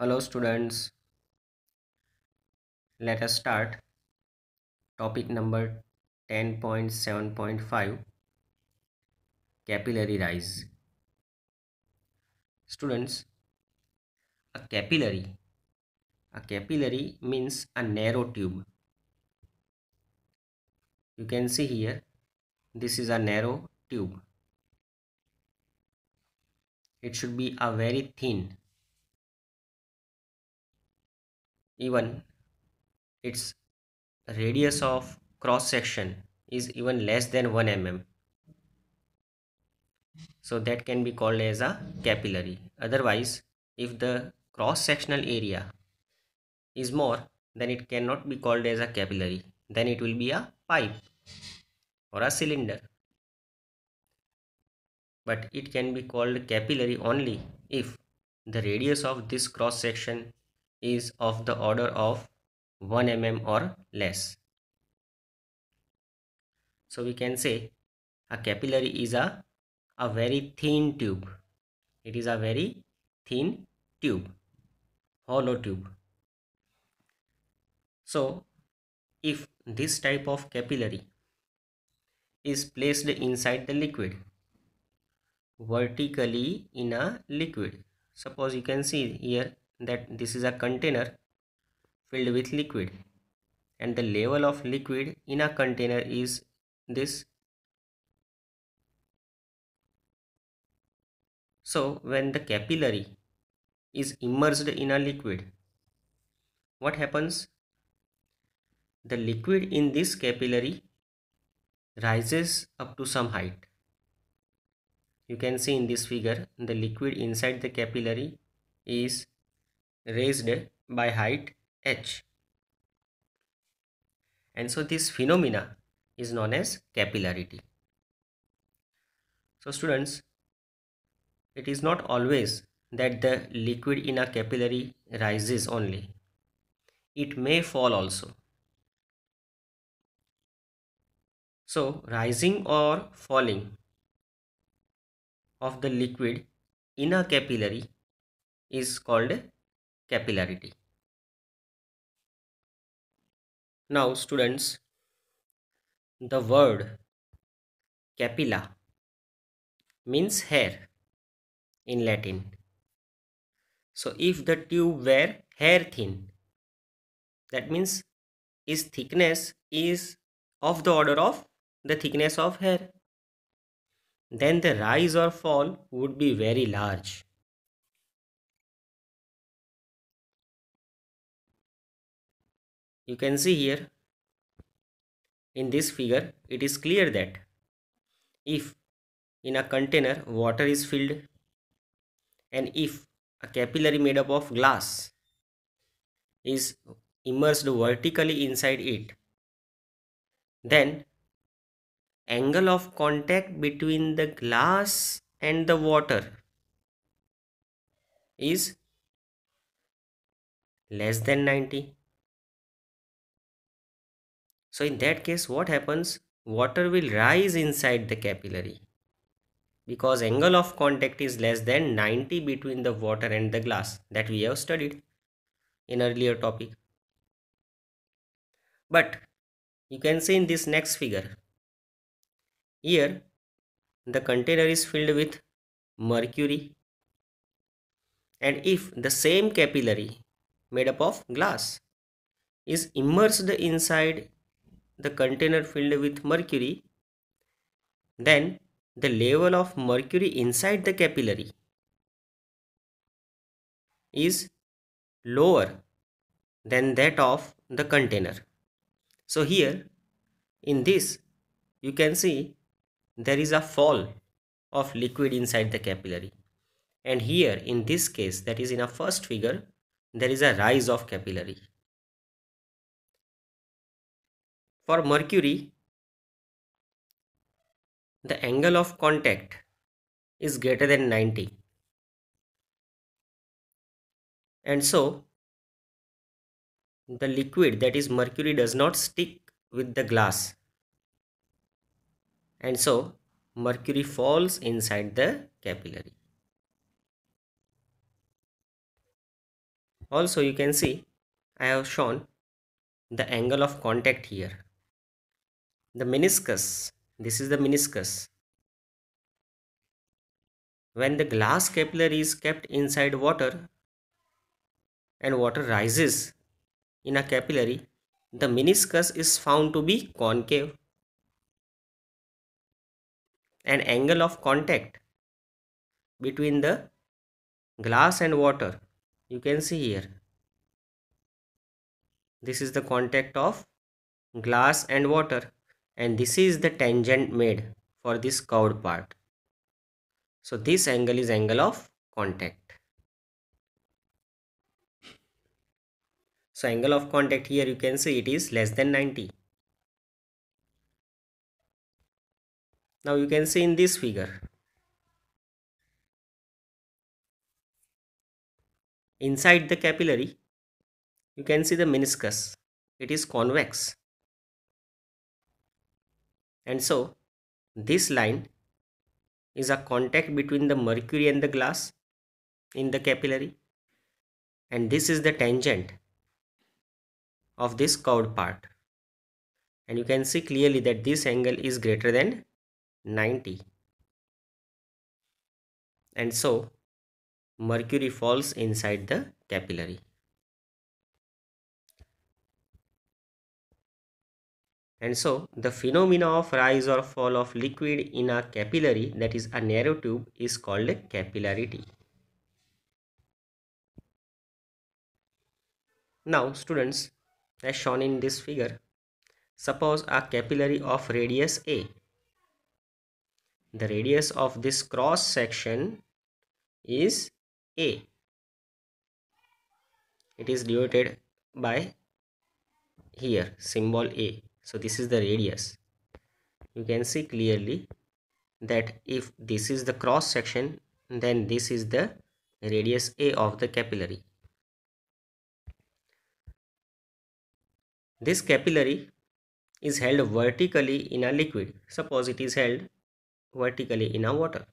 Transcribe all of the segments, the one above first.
Hello students, let us start topic number 10.7.5 capillary rise. Students, a capillary means a narrow tube. You can see here, this is a narrow tube. It should be a very thin, even its radius of cross section is even less than 1 mm. So that can be called as a capillary. Otherwise, if the cross sectional area is more, then it cannot be called as a capillary. Then it will be a pipe or a cylinder. But it can be called capillary only if the radius of this cross section is of the order of 1 mm or less. So we can say a capillary is a very thin tube. It is a very thin tube, hollow tube. So if this type of capillary is placed inside the liquid, vertically in a liquid, suppose you can see here that this is a container filled with liquid and the level of liquid in a container is this. So when the capillary is immersed in a liquid, what happens? The liquid in this capillary rises up to some height. You can see in this figure the liquid inside the capillary is raised by height h, and so this phenomena is known as capillarity. So students, it is not always that the liquid in a capillary rises only. It may fall also. So rising or falling of the liquid in a capillary is called capillarity. Now students, the word capilla means hair in Latin. So if the tube were hair thin, that means its thickness is of the order of the thickness of hair, then the rise or fall would be very large. You can see here in this figure, it is clear that if in a container water is filled and if a capillary made up of glass is immersed vertically inside it, then angle of contact between the glass and the water is less than 90. So in that case, what happens? Water will rise inside the capillary because angle of contact is less than 90 between the water and the glass that we have studied in earlier topic. But you can see in this next figure, here the container is filled with mercury, and if the same capillary made up of glass is immersed inside the container filled with mercury, then the level of mercury inside the capillary is lower than that of the container. So here in this you can see there is a fall of liquid inside the capillary, and here in this case, that is in a first figure, there is a rise of capillary. For mercury, the angle of contact is greater than 90, and so the liquid, that is mercury, does not stick with the glass, and so mercury falls inside the capillary. Also you can see I have shown the angle of contact here. The meniscus, this is the meniscus. When the glass capillary is kept inside water and water rises in a capillary, the meniscus is found to be concave. An angle of contact between the glass and water, you can see here, this is the contact of glass and water, and this is the tangent made for this curved part. So this angle is angle of contact. So angle of contact here you can see it is less than 90. Now you can see in this figure, inside the capillary you can see the meniscus, it is convex, and so this line is a contact between the mercury and the glass in the capillary, and this is the tangent of this curved part, and you can see clearly that this angle is greater than 90, and so mercury falls inside the capillary. And so the phenomena of rise or fall of liquid in a capillary, that is a narrow tube, is called capillarity. Now students, as shown in this figure, suppose a capillary of radius A. The radius of this cross section is A. It is denoted by here symbol A. So this is the radius. You can see clearly that if this is the cross section, then this is the radius A of the capillary. This capillary is held vertically in a liquid. Suppose it is held vertically in a water.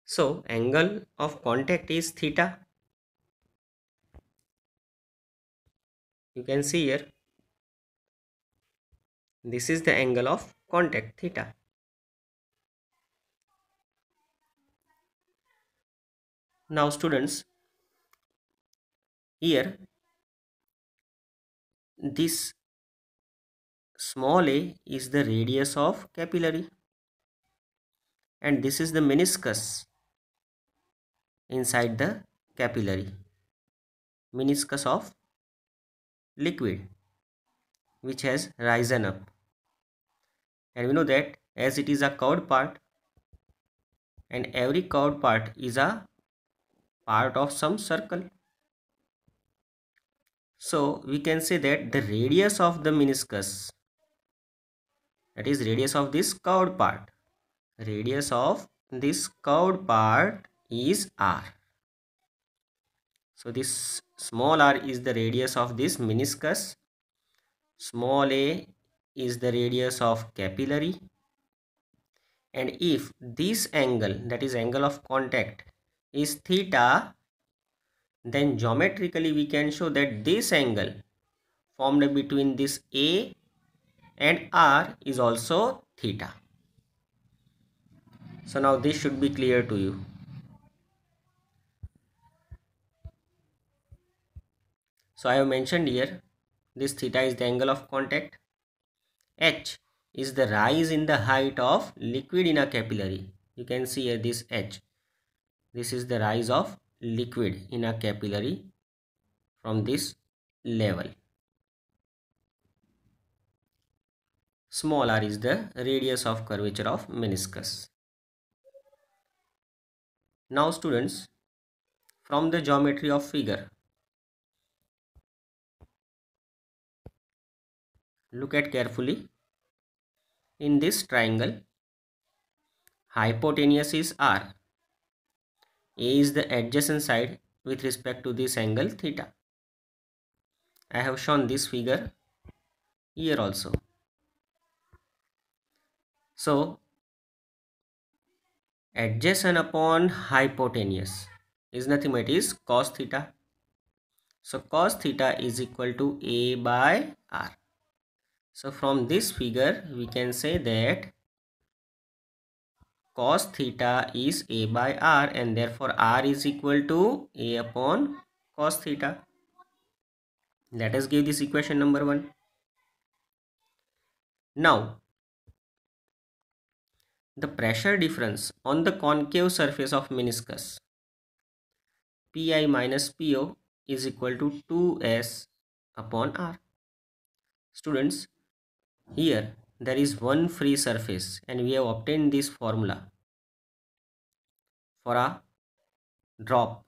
So angle of contact is theta. You can see here, this is the angle of contact, theta. Now students, here this small a is the radius of capillary, and this is the meniscus inside the capillary, meniscus of liquid which has risen up, and we know that as it is a curved part and every curved part is a part of some circle, so we can say that the radius of the meniscus, that is radius of this curved part, radius of this curved part is r. So this small r is the radius of this meniscus, small a is the radius of capillary, and if this angle, that is angle of contact, is theta, then geometrically we can show that this angle formed between this a and r is also theta. So now this should be clear to you. So I have mentioned here, this theta is the angle of contact. H is the rise in the height of liquid in a capillary. You can see here this H. This is the rise of liquid in a capillary from this level. Small r is the radius of curvature of meniscus. Now students, from the geometry of figure, look at carefully. In this triangle, hypotenuse is r. A is the adjacent side with respect to this angle theta. I have shown this figure here also. So adjacent upon hypotenuse, is nothing but it is cos theta. So cos theta is equal to A by R. So from this figure we can say that cos theta is A by R, and therefore R is equal to A upon cos theta. Let us give this equation number 1. Now the pressure difference on the concave surface of meniscus Pi minus Po is equal to 2S upon R. Students, here there is one free surface and we have obtained this formula for a drop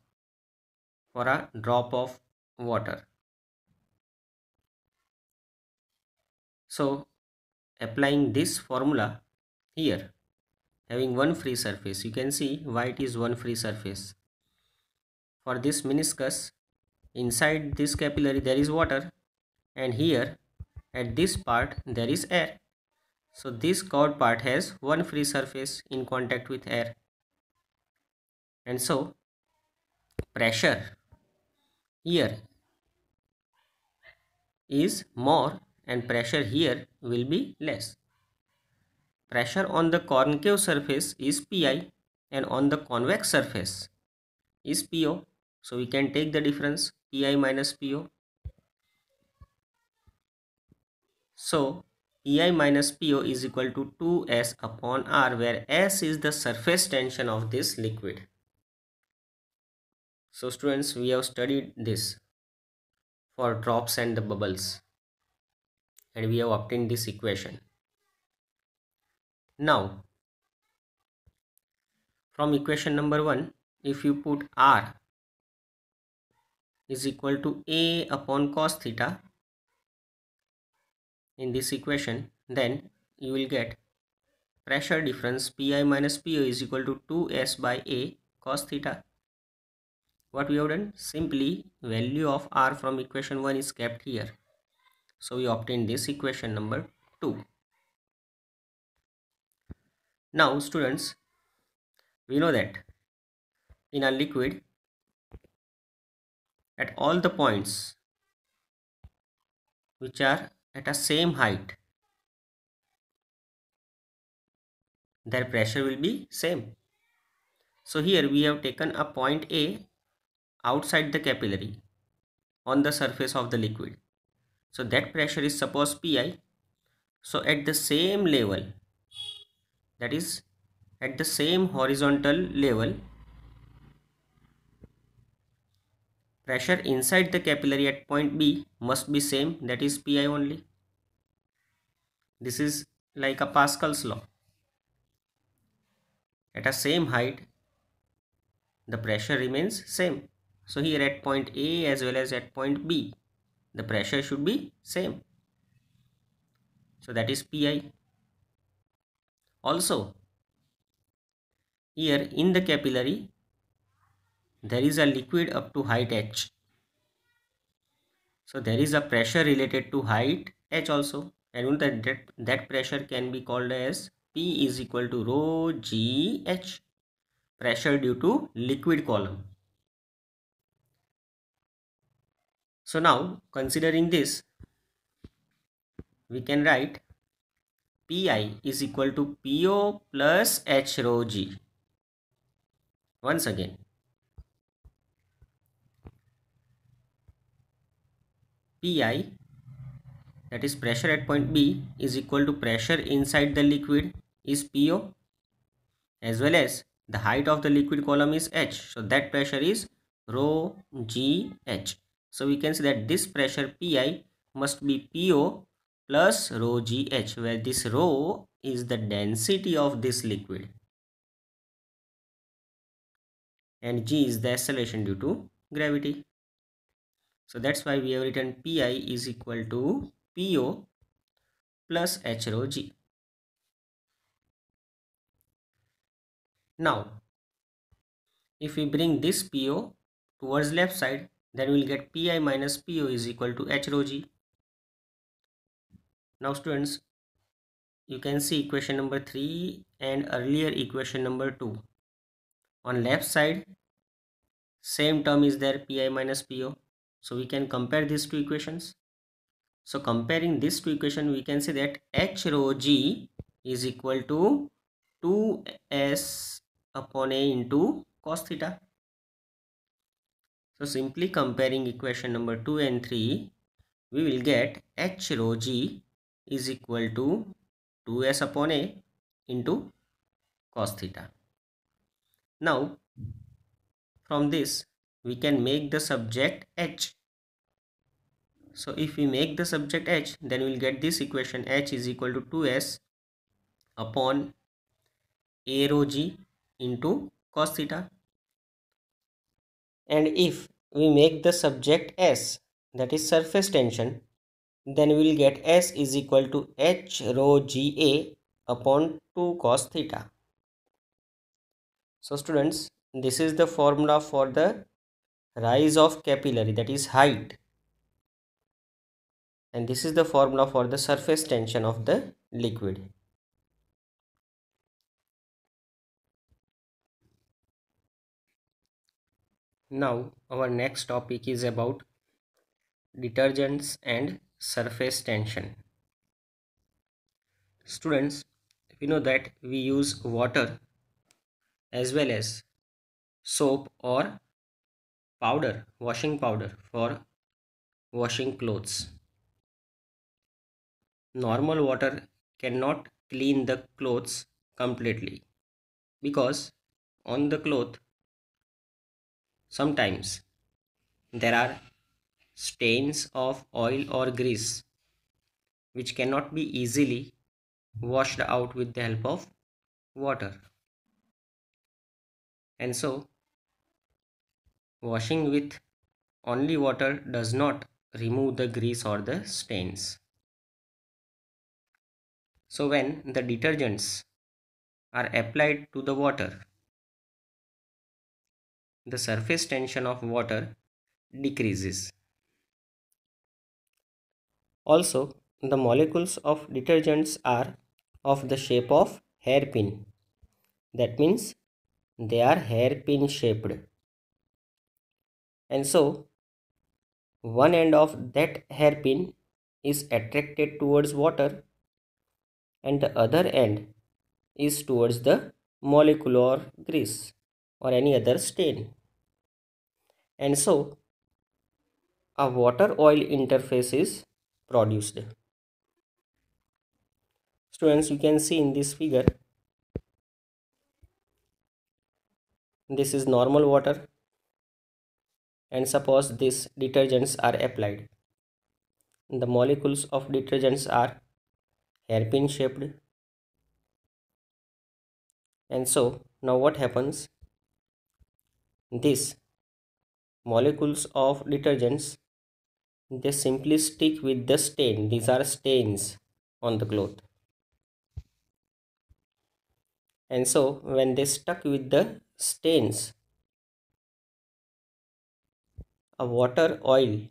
of water. So applying this formula here, having one free surface, you can see why it is one free surface. For this meniscus, inside this capillary there is water, and here at this part there is air. So this curved part has one free surface in contact with air, and so pressure here is more and pressure here will be less. Pressure on the concave surface is Pi and on the convex surface is Po. So we can take the difference Pi minus Po. So Pi minus Po is equal to 2S upon R, where S is the surface tension of this liquid. So students, we have studied this for drops and the bubbles, and we have obtained this equation. Now from equation number 1, if you put R is equal to A upon cos theta in this equation, then you will get pressure difference Pi minus Po is equal to 2S by A cos theta. What we have done? Simply value of R from equation 1 is kept here. So we obtain this equation number 2. Now students, we know that in a liquid, at all the points which are at a same height, their pressure will be same. So here we have taken a point A outside the capillary on the surface of the liquid. So that pressure is suppose Pi. So at the same level, that is at the same horizontal level, pressure inside the capillary at point B must be same, that is Pi only. This is like a Pascal's law. At a same height, the pressure remains same. So here at point A as well as at point B, the pressure should be same. So that is Pi. Also, here in the capillary, there is a liquid up to height h. So there is a pressure related to height h also, and that pressure can be called as P is equal to rho g h, pressure due to liquid column. So now considering this, we can write Pi is equal to Po plus h rho g. Once again, Pi, that is pressure at point B, is equal to pressure inside the liquid is Po, as well as the height of the liquid column is h. So that pressure is rho g h. So we can say that this pressure Pi must be Po plus rho g h, where this rho is the density of this liquid and g is the acceleration due to gravity. So that's why we have written Pi is equal to Po plus h rho g. Now if we bring this Po towards left side, then we will get Pi minus Po is equal to h rho g. Now students, you can see equation number 3 and earlier equation number 2. On left side, same term is there, Pi minus Po. So we can compare these two equations. So comparing this two equation, we can say that H rho G is equal to 2S upon A into cos theta. So simply comparing equation number 2 and 3, we will get H rho G is equal to 2S upon A into cos theta. Now from this we can make the subject H. So if we make the subject H, then we will get this equation, H is equal to 2S upon A rho G into cos theta. And if we make the subject S, that is surface tension, then we will get S is equal to H rho Ga upon 2 cos theta. So students, this is the formula for the rise of capillary, that is height, and this is the formula for the surface tension of the liquid. Now our next topic is about detergents and surface tension. Students, we know that we use water as well as soap or powder, washing powder, for washing clothes. Normal water cannot clean the clothes completely, because on the cloth sometimes there are stains of oil or grease which cannot be easily washed out with the help of water. And so washing with only water does not remove the grease or the stains. So when the detergents are applied to the water, the surface tension of water decreases. Also, the molecules of detergents are of the shape of hairpin. That means they are hairpin shaped. And so, one end of that hairpin is attracted towards water and the other end is towards the molecule or grease or any other stain. And so, a water oil interface is produced. Students, you can see in this figure, this is normal water, and suppose these detergents are applied. The molecules of detergents are hairpin shaped, and so now what happens? These molecules of detergents, they simply stick with the stain. These are stains on the cloth, and so when they stuck with the stains, a water oil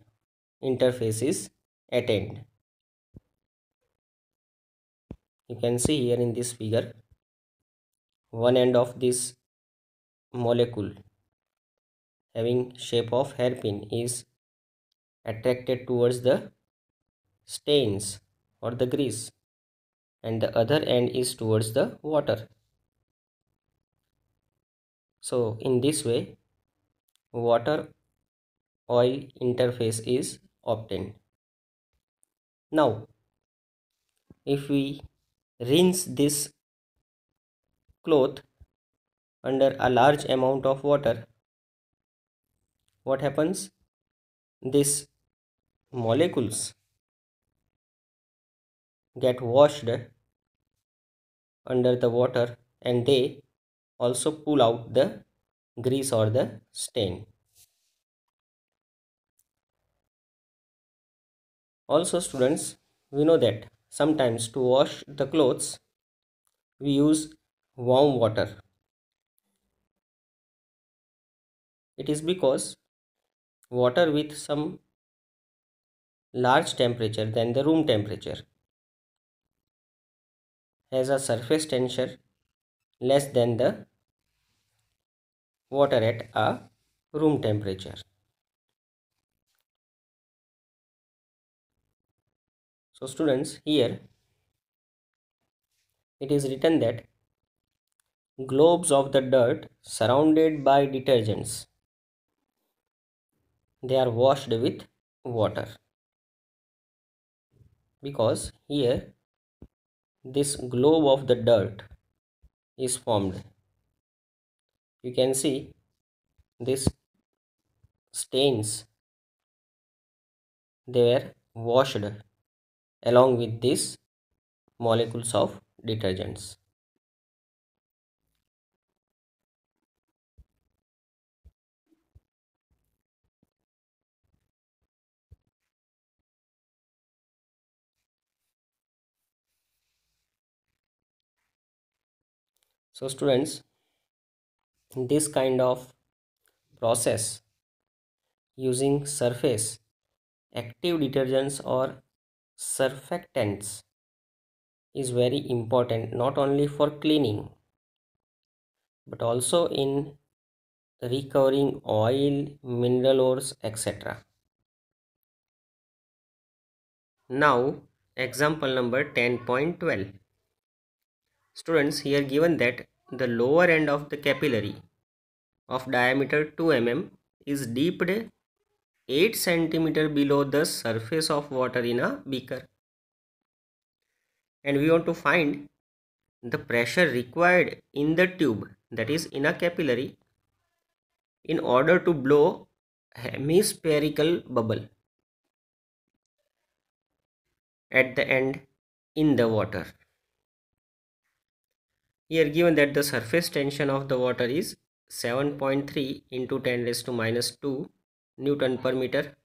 interface is attained. You can see here in this figure, one end of this molecule having shape of hairpin is attracted towards the stains or the grease, and the other end is towards the water. So in this way, water oil interface is obtained. Now if we rinse this cloth under a large amount of water, what happens? These molecules get washed under the water and they also pull out the grease or the stain. Also students, we know that sometimes to wash the clothes we use warm water. It is because water with some large temperature than the room temperature has a surface tension less than the water at a room temperature. So students, here it is written that globes of the dirt surrounded by detergents, they are washed with water, because here this globe of the dirt is formed. You can see this stains, they were washed along with these molecules of detergents. So students, this kind of process using surface active detergents or surfactants is very important, not only for cleaning but also in recovering oil, mineral ores, etc. Now example number 10.12. Students, here given that the lower end of the capillary of diameter 2 mm is dipped 8 cm below the surface of water in a beaker, and we want to find the pressure required in the tube, that is in a capillary, in order to blow hemispherical bubble at the end in the water. Here given that the surface tension of the water is 7.3 into 10 raised to minus 2 Newton per meter,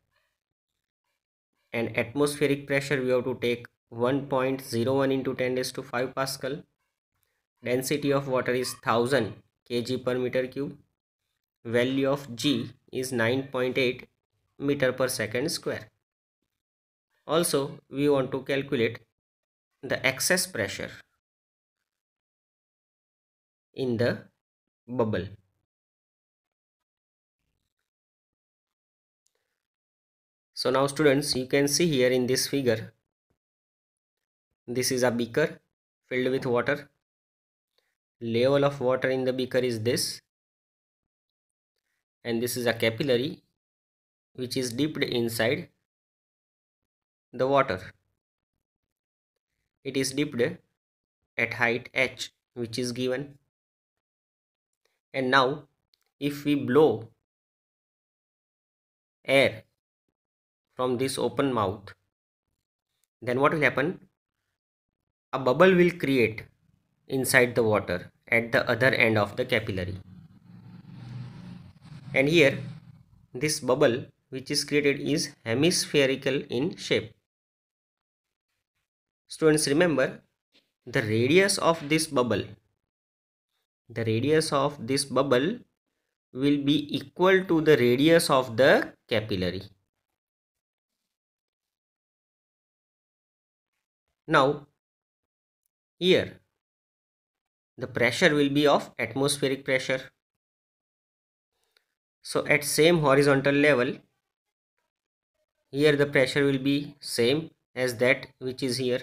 and atmospheric pressure we have to take 1.01 into 10 raised to 5 Pascal. Density of water is 1000 kg per meter cube. Value of G is 9.8 meter per second square. Also, we want to calculate the excess pressure in the bubble. So now students, you can see here in this figure, this is a beaker filled with water. Level of water in the beaker is this, and this is a capillary which is dipped inside the water. It is dipped at height h, which is given, and now if we blow air from this open mouth, then what will happen? A bubble will create inside the water at the other end of the capillary, and here this bubble which is created is hemispherical in shape. Students, remember the radius of this bubble, will be equal to the radius of the capillary. Now here the pressure will be of atmospheric pressure. So at same horizontal level, here the pressure will be same as that which is here.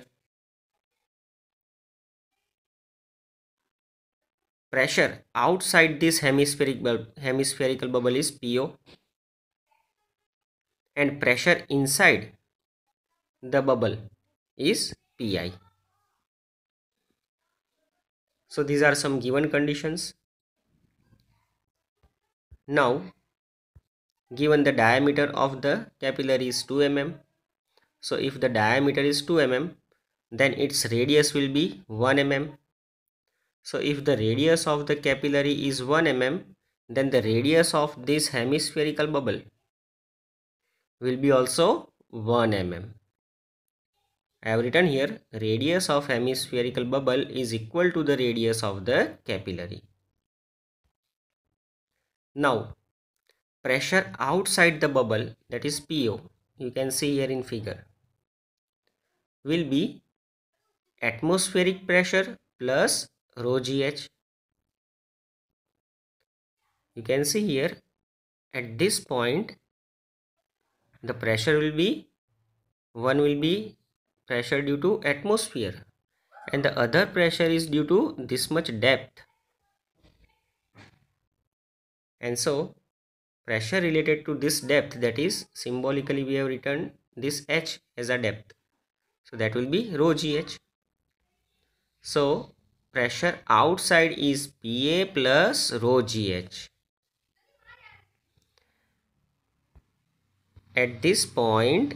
Pressure outside this hemispherical bubble is PO, and pressure inside the bubble is PI. So these are some given conditions. Now given the diameter of the capillary is 2 mm, so if the diameter is 2 mm, then its radius will be 1 mm. So if the radius of the capillary is 1 mm, then the radius of this hemispherical bubble will be also 1 mm. I have written here radius of hemispherical bubble is equal to the radius of the capillary. Now pressure outside the bubble, that is PO, you can see here in figure, will be atmospheric pressure plus rho gh. You can see here at this point the pressure will be, one will be pressure due to atmosphere and the other pressure is due to this much depth, and so pressure related to this depth, that is symbolically we have written this h as a depth, so that will be rho gh. So pressure outside is Pa plus rho gh. At this point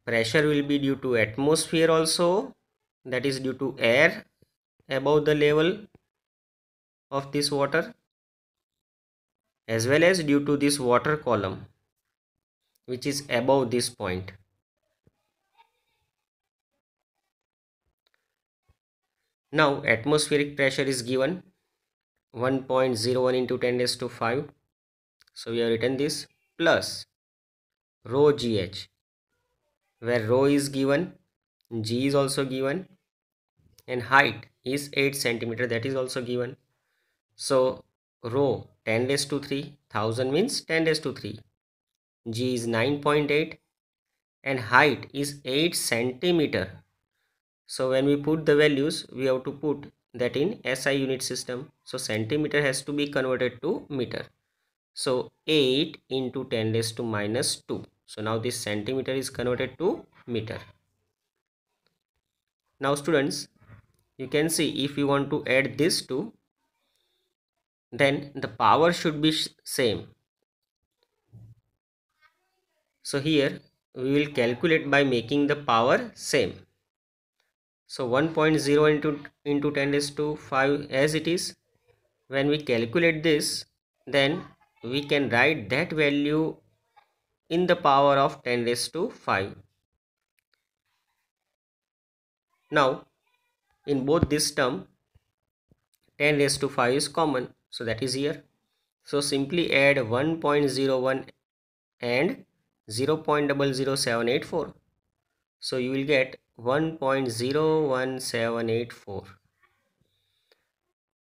pressure will be due to atmosphere also, that is due to air above the level of this water, as well as due to this water column which is above this point. Now atmospheric pressure is given 1.01 into 10 raised to 5, so we have written this plus rho gh, where rho is given, g is also given, and height is 8 centimeter, that is also given. So rho 10 raised to 3, 1000 means 10 raised to 3, g is 9.8 and height is 8 centimeter. So when we put the values, we have to put that in SI unit system. So centimeter has to be converted to meter. So 8 into 10 raised to minus 2. So now this centimeter is converted to meter. Now students, you can see if you want to add this two, then the power should be same. So here we will calculate by making the power same. So 1.0 into 10 raised to 5 as it is. When we calculate this, then we can write that value in the power of 10 raised to 5. Now in both this term 10 raised to 5 is common, so that is here. So simply add 1.01 and 0.00784. So you will get 1.01784.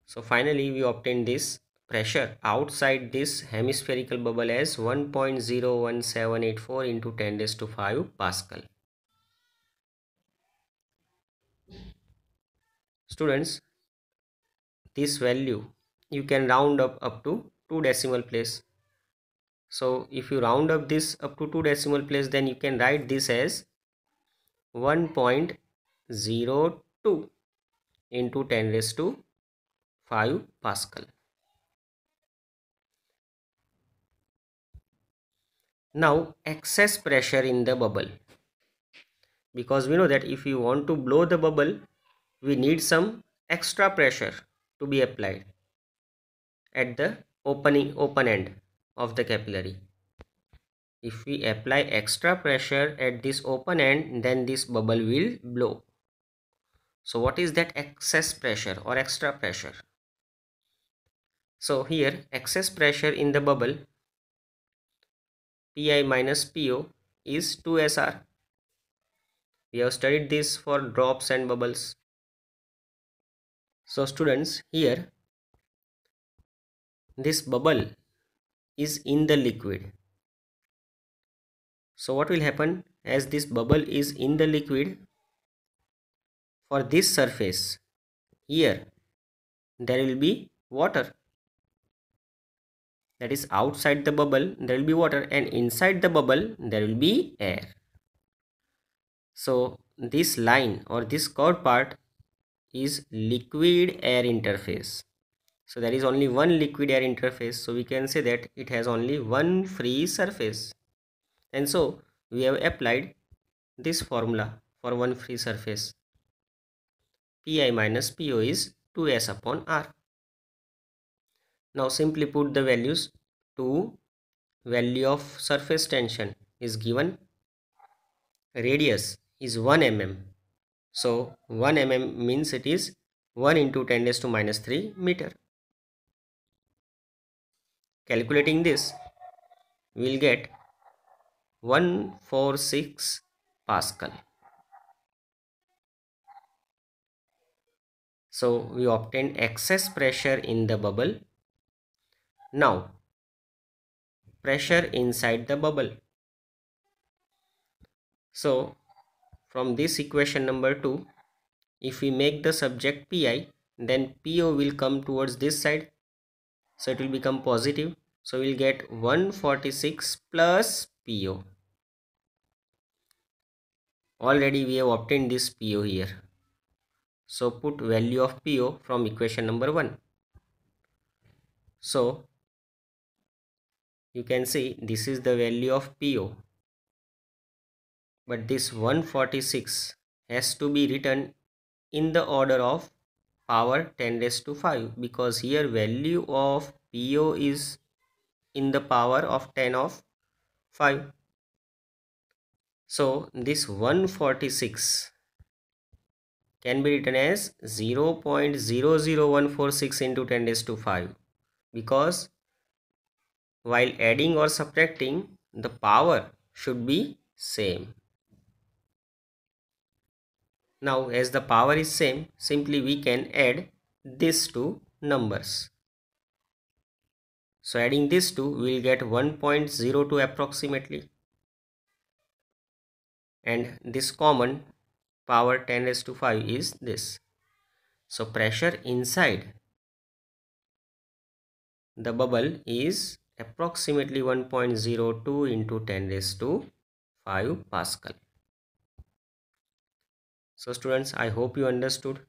So finally we obtain this pressure outside this hemispherical bubble as 1.01784 into 10 raised to 5 Pascal. Students, this value you can round up to 2 decimal place. So if you round up this up to 2 decimal place, then you can write this as 1.02 into 10 raised to 5 Pascal. Now excess pressure in the bubble, because we know that if you want to blow the bubble, we need some extra pressure to be applied at the open end of the capillary. If we apply extra pressure at this open end, then this bubble will blow. So what is that excess pressure or extra pressure? So here excess pressure in the bubble, Pi minus Po, is 2SR. We have studied this for drops and bubbles. So students, here this bubble is in the liquid. So what will happen, as this bubble is in the liquid, for this surface here there will be water, that is outside the bubble there will be water and inside the bubble there will be air. So this line or this curved part is liquid air interface. So there is only one liquid air interface, so we can say that it has only one free surface, and so we have applied this formula for one free surface. Pi minus Po is 2S upon R. Now simply put the values. To value of surface tension is given, radius is 1 mm, so 1 mm means it is 1 into 10 raised to minus 3 meter. Calculating this, we will get 146 Pascal. So we obtained excess pressure in the bubble. Now pressure inside the bubble. So from this equation number 2, if we make the subject Pi, then PO will come towards this side, so it will become positive. So we'll get 146 plus PO. Already we have obtained this PO here. So put value of PO from equation number 1. So you can see this is the value of PO. But this 146 has to be written in the order of power 10 raised to 5, because here value of PO is in the power of 10 of 5. So this 146 can be written as 0.00146 into 10 raised to 5, because while adding or subtracting, the power should be same. Now as the power is same, simply we can add these two numbers. So adding these two, we will get 1.02 approximately. And this common power 10 raised to 5 is this. So pressure inside the bubble is approximately 1.02 into 10 raised to 5 Pascal. So students, I hope you understood.